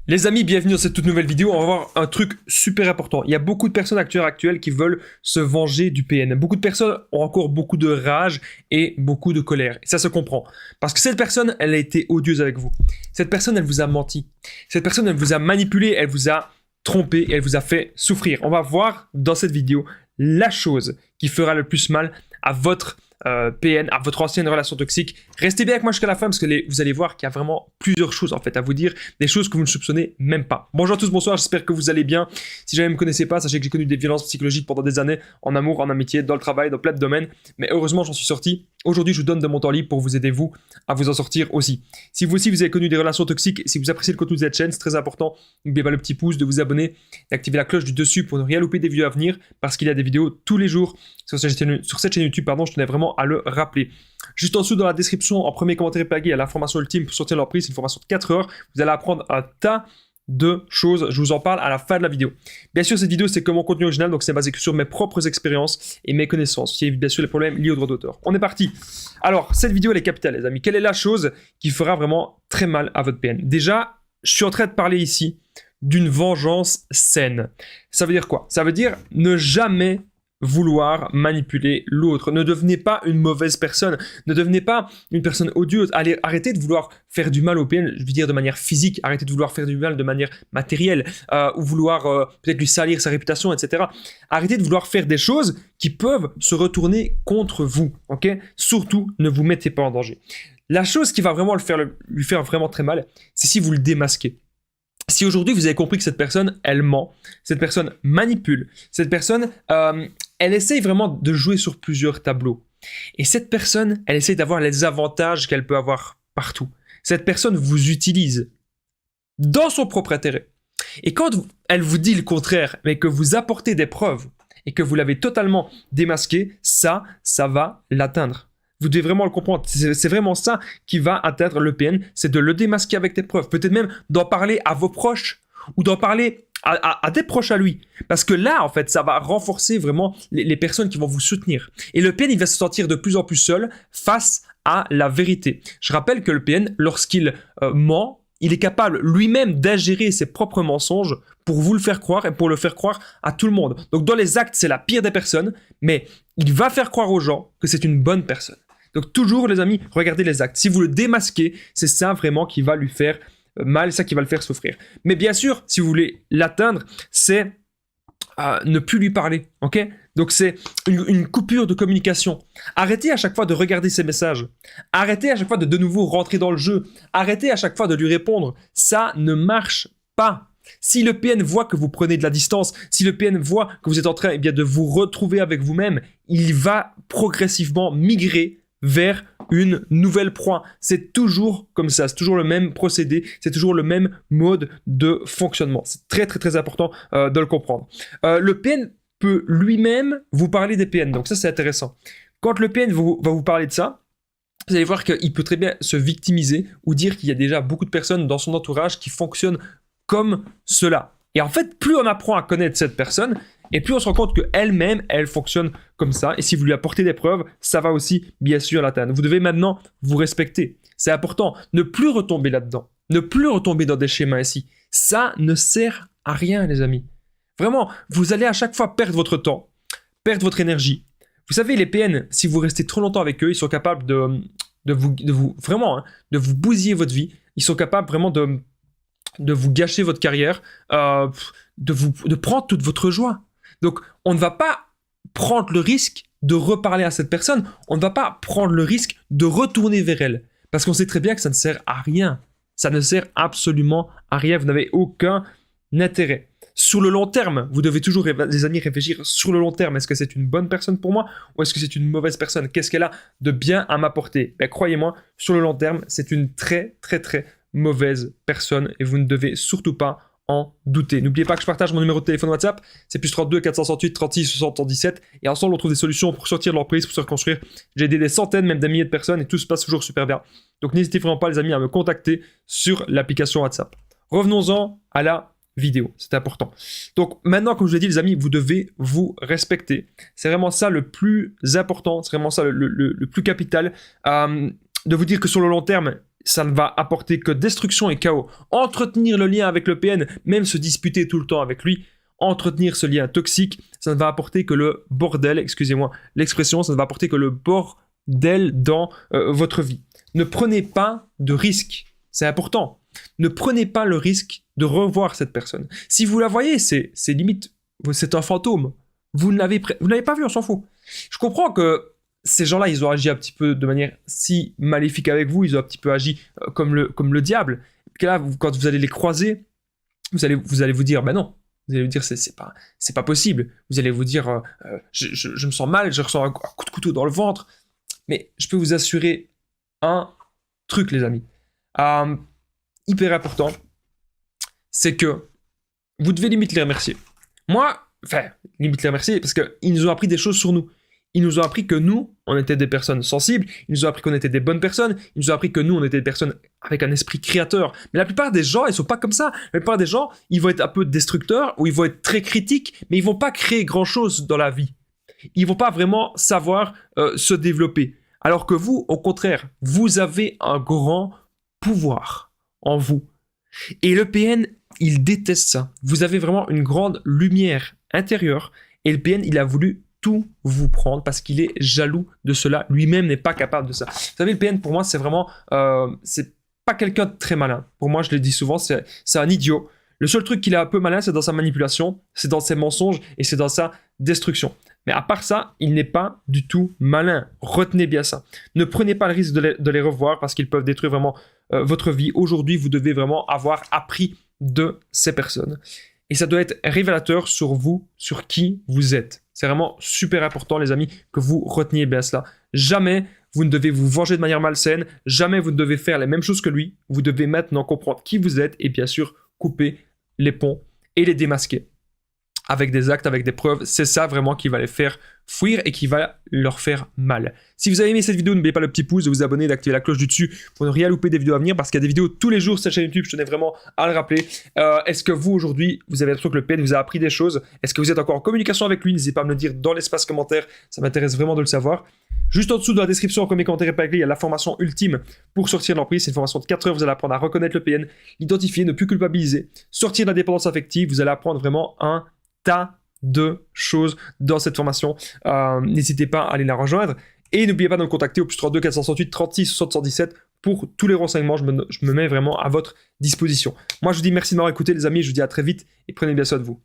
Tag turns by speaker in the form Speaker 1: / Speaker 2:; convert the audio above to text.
Speaker 1: Les amis, bienvenue dans cette toute nouvelle vidéo. On va voir un truc super important. Il y a beaucoup de personnes actuelles qui veulent se venger du PN. Beaucoup de personnes ont encore beaucoup de rage et beaucoup de colère. Et ça se comprend. Parce que cette personne, elle a été odieuse avec vous. Cette personne, elle vous a menti. Cette personne, elle vous a manipulé, elle vous a trompé et elle vous a fait souffrir. On va voir dans cette vidéo la chose qui fera le plus mal à votre PN, à votre ancienne relation toxique. Restez bien avec moi jusqu'à la fin parce que vous allez voir qu'il y a vraiment plusieurs choses en fait à vous dire, des choses que vous ne soupçonnez même pas. Bonjour à tous, bonsoir, j'espère que vous allez bien. Si jamais vous ne me connaissez pas, sachez que j'ai connu des violences psychologiques pendant des années, en amour, en amitié, dans le travail, dans plein de domaines, mais heureusement j'en suis sorti. Aujourd'hui, je vous donne de mon temps libre pour vous aider vous à vous en sortir aussi. Si vous aussi vous avez connu des relations toxiques, si vous appréciez le contenu de cette chaîne, c'est très important, n'oubliez pas le petit pouce, de vous abonner, d'activer la cloche du dessus pour ne rien louper des vidéos à venir, parce qu'il y a des vidéos tous les jours sur cette chaîne YouTube, je tenais vraiment à le rappeler. Juste en dessous dans la description, en premier commentaire épinglé, il y a l'information ultime pour sortir leur prix, c'est une formation de 4 heures, vous allez apprendre un tas de choses, je vous en parle à la fin de la vidéo. Bien sûr, cette vidéo, c'est que mon contenu original, donc c'est basé que sur mes propres expériences et mes connaissances. Il y a bien sûr les problèmes liés aux droits d'auteur. On est parti. Alors, cette vidéo, elle est capitale, les amis. Quelle est la chose qui fera vraiment très mal à votre PN? Déjà, je suis en train de parler ici d'une vengeance saine. Ça veut dire quoi? Ça veut dire ne jamais vouloir manipuler l'autre. Ne devenez pas une mauvaise personne. Ne devenez pas une personne odieuse. Allez, arrêtez de vouloir faire du mal au PN, je veux dire de manière physique. Arrêtez de vouloir faire du mal de manière matérielle ou vouloir peut-être lui salir sa réputation, etc. Arrêtez de vouloir faire des choses qui peuvent se retourner contre vous. Ok? Surtout, ne vous mettez pas en danger. La chose qui va vraiment lui faire vraiment très mal, c'est si vous le démasquez. Si aujourd'hui vous avez compris que cette personne, elle ment, cette personne manipule, cette personne, elle essaye vraiment de jouer sur plusieurs tableaux. Et cette personne, elle essaye d'avoir les avantages qu'elle peut avoir partout. Cette personne vous utilise dans son propre intérêt. Et quand elle vous dit le contraire, mais que vous apportez des preuves et que vous l'avez totalement démasqué, ça va l'atteindre. Vous devez vraiment le comprendre. C'est vraiment ça qui va atteindre le PN, c'est de le démasquer avec des preuves. Peut-être même d'en parler à vos proches ou d'en parler à des proches à lui. Parce que là, en fait, ça va renforcer vraiment les personnes qui vont vous soutenir. Et le PN, il va se sentir de plus en plus seul face à la vérité. Je rappelle que le PN, lorsqu'il ment, il est capable lui-même d'ingérer ses propres mensonges pour vous le faire croire et pour le faire croire à tout le monde. Donc dans les actes, c'est la pire des personnes, mais il va faire croire aux gens que c'est une bonne personne. Donc toujours les amis, regardez les actes. Si vous le démasquez, c'est ça vraiment qui va lui faire mal, c'est ça qui va le faire souffrir. Mais bien sûr, si vous voulez l'atteindre, c'est ne plus lui parler, ok? Donc c'est une coupure de communication. Arrêtez à chaque fois de regarder ses messages. Arrêtez à chaque fois de nouveau rentrer dans le jeu. Arrêtez à chaque fois de lui répondre. Ça ne marche pas. Si le PN voit que vous prenez de la distance, si le PN voit que vous êtes en train de vous retrouver avec vous-même, il va progressivement migrer vers une nouvelle proie. C'est toujours comme ça, c'est toujours le même procédé, c'est toujours le même mode de fonctionnement. C'est très très très important de le comprendre. Le PN peut lui-même vous parler des PN, donc ça c'est intéressant. Quand le PN va vous parler de ça, vous allez voir qu'il peut très bien se victimiser ou dire qu'il y a déjà beaucoup de personnes dans son entourage qui fonctionnent comme cela. Et en fait, plus on apprend à connaître cette personne, et plus on se rend compte qu'elle-même, elle fonctionne comme ça. Et si vous lui apportez des preuves, ça va aussi, bien sûr, l'atteindre. Vous devez maintenant vous respecter. C'est important. Ne plus retomber là-dedans. Ne plus retomber dans des schémas ici. Ça ne sert à rien, les amis. Vraiment, vous allez à chaque fois perdre votre temps, perdre votre énergie. Vous savez, les PN, si vous restez trop longtemps avec eux, ils sont capables de vous bousiller votre vie. Ils sont capables vraiment de vous gâcher votre carrière, de prendre toute votre joie. Donc, on ne va pas prendre le risque de reparler à cette personne. On ne va pas prendre le risque de retourner vers elle. Parce qu'on sait très bien que ça ne sert à rien. Ça ne sert absolument à rien. Vous n'avez aucun intérêt. Sur le long terme, vous devez toujours, les amis, réfléchir sur le long terme. Est-ce que c'est une bonne personne pour moi ou est-ce que c'est une mauvaise personne? Qu'est-ce qu'elle a de bien à m'apporter? Croyez-moi, sur le long terme, c'est une très, très, très mauvaise personne et vous ne devez surtout pas en douter. N'oubliez pas que je partage mon numéro de téléphone WhatsApp, c'est plus 32 468 36 77 et ensemble on trouve des solutions pour sortir de l'emprise, pour se reconstruire. J'ai aidé des centaines, même des milliers de personnes et tout se passe toujours super bien. Donc n'hésitez vraiment pas les amis à me contacter sur l'application WhatsApp. Revenons-en à la vidéo, c'est important. Donc maintenant, comme je l'ai dit les amis, vous devez vous respecter. C'est vraiment ça le plus important, c'est vraiment ça le plus capital. De vous dire que sur le long terme, ça ne va apporter que destruction et chaos. Entretenir le lien avec le PN, même se disputer tout le temps avec lui, entretenir ce lien toxique, ça ne va apporter que le bordel, excusez-moi l'expression, ça ne va apporter que le bordel dans votre vie. Ne prenez pas de risque, c'est important. Ne prenez pas le risque de revoir cette personne. Si vous la voyez, c'est limite, c'est un fantôme. Vous ne l'avez pas vu, on s'en fout. Je comprends que ces gens-là, ils ont agi un petit peu de manière si maléfique avec vous, ils ont un petit peu agi comme le diable. Et là, quand vous allez les croiser, vous allez vous dire, ben non. Vous allez vous dire, c'est pas possible. Vous allez vous dire, je me sens mal, je ressens un coup de couteau dans le ventre. Mais je peux vous assurer un truc, les amis. Hyper important, c'est que vous devez limite les remercier. Moi, limite les remercier parce qu'ils nous ont appris des choses sur nous. Ils nous ont appris que nous, on était des personnes sensibles, ils nous ont appris qu'on était des bonnes personnes, ils nous ont appris que nous, on était des personnes avec un esprit créateur. Mais la plupart des gens, ils sont pas comme ça. La plupart des gens, ils vont être un peu destructeurs, ou ils vont être très critiques, mais ils vont pas créer grand-chose dans la vie. Ils vont pas vraiment savoir se développer. Alors que vous, au contraire, vous avez un grand pouvoir en vous. Et le PN, il déteste ça. Vous avez vraiment une grande lumière intérieure, et le PN, il a voulu tout vous prendre parce qu'il est jaloux de cela. Lui-même n'est pas capable de ça. Vous savez, le PN, pour moi, c'est vraiment... c'est pas quelqu'un de très malin. Pour moi, je le dis souvent, c'est un idiot. Le seul truc qu'il est un peu malin, c'est dans sa manipulation, c'est dans ses mensonges et c'est dans sa destruction. Mais à part ça, il n'est pas du tout malin. Retenez bien ça. Ne prenez pas le risque de les revoir parce qu'ils peuvent détruire vraiment votre vie. Aujourd'hui, vous devez vraiment avoir appris de ces personnes. Et ça doit être révélateur sur vous, sur qui vous êtes. C'est vraiment super important, les amis, que vous reteniez bien cela. Jamais vous ne devez vous venger de manière malsaine. Jamais vous ne devez faire les mêmes choses que lui. Vous devez maintenant comprendre qui vous êtes et bien sûr couper les ponts et les démasquer. Avec des actes, avec des preuves, c'est ça vraiment qui va les faire fuir et qui va leur faire mal. Si vous avez aimé cette vidéo, n'oubliez pas le petit pouce, de vous abonner, d'activer la cloche du dessus pour ne rien louper des vidéos à venir parce qu'il y a des vidéos tous les jours sur cette chaîne YouTube, je tenais vraiment à le rappeler. Est-ce que vous, aujourd'hui, vous avez un truc le PN, vous avez appris des choses? Est-ce que vous êtes encore en communication avec lui? N'hésitez pas à me le dire dans l'espace commentaire, ça m'intéresse vraiment de le savoir. Juste en dessous dans la description, en premier commentaire épinglé, il y a la formation ultime pour sortir de l'emprise. C'est une formation de 4 heures, vous allez apprendre à reconnaître le PN, l'identifier, ne plus culpabiliser, sortir de la dépendance affective, vous allez apprendre vraiment un tas de choses dans cette formation. N'hésitez pas à aller la rejoindre et n'oubliez pas de me contacter au +32 468 36 60 117 pour tous les renseignements. Je me mets vraiment à votre disposition. Moi je vous dis merci de m'avoir écouté les amis, je vous dis à très vite et prenez bien soin de vous.